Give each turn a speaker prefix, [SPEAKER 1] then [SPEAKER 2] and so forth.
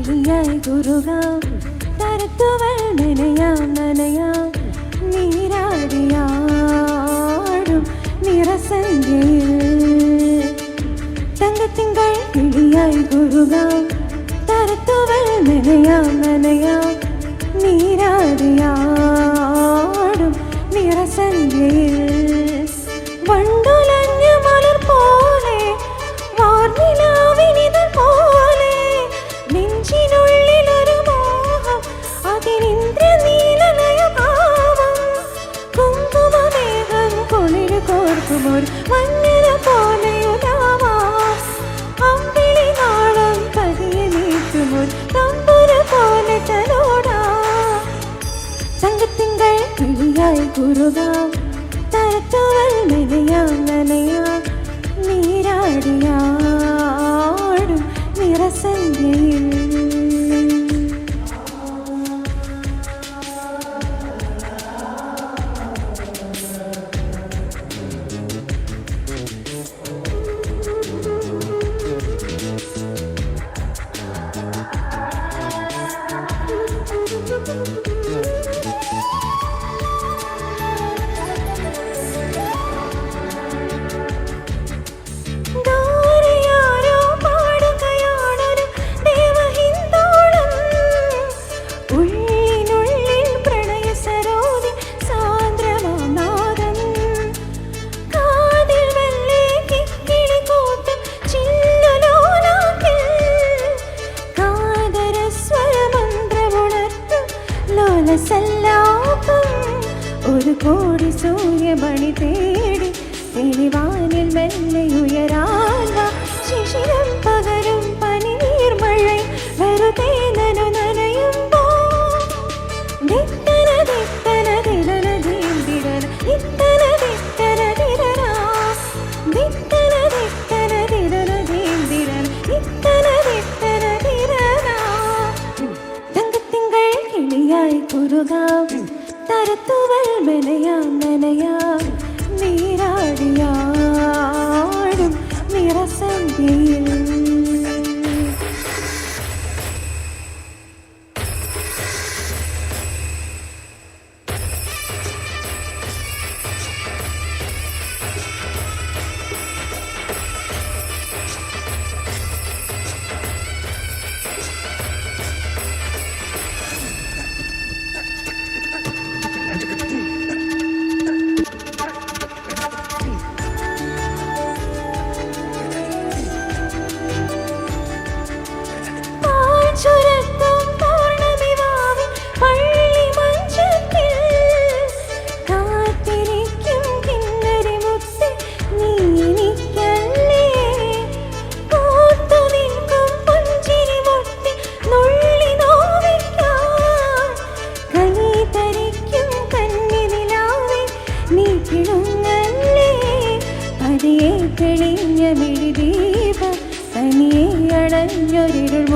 [SPEAKER 1] കിളിയായി കുറുകാം തരത്തുവൾ നനയാം നനയാം നീരാടിയാടും നിറസന്ധ്യയിൽ തങ്കത്തിങ്കൾ കിളിയായി കുറുകാം തരത്തുവൾ നനയാം നനയാം നീരാടിയാടും നിറസന്ധ്യയിൽ വണ്ടുലഞ്ഞ മലർ പോലെ വാർനിലാവിനിതൾ പോലെ നെഞ്ചിനുള്ളിലൊരു മോഹം അതിനിന്ദ്രനീലലയഭാവം കുങ്കുമമേഘം കുളിര് കോർക്കുമൊരു മഞ്ഞില പോലെയുലാവാം അമ്പിളി നാളം പതിയെ നീട്ടുമൊരു തമ്പുര പോലെ തലോടാം തങ്കത്തിങ്കൾ കിളിയായി കുറുകാം തരത്തുവൾ നനയാം നനയാം നീരാടിയാടും നിറസന്ധ്യയിൽ ഒരു കോടി സൂര്യമണി തേടി തെളിവാനിൽ മെല്ലെ ഉയരാൻ ശിശിരം പകരും പനി നീർമഴ വെറുതെ നനയുമ്പോ ദിത്തന ദിത്തന ദിലന ദീന്തിരന ദിത്തന ദിത്തന ദിരന ദിത്തന ദിത്തന ദിലന ദീന്തിരന ദിത്തന ദിത്തന ദിരന തങ്കത്തിങ്കൾ കിളിയായി കുറുകാം തരത്തുവൾ മെനയാം നനയാം നീരാടിയാടും നിറസന്ധ്യയിൽ തെളിഞ്ഞ മിഴിദീപം തനിയെ അണഞ്ഞൊരിരുൾ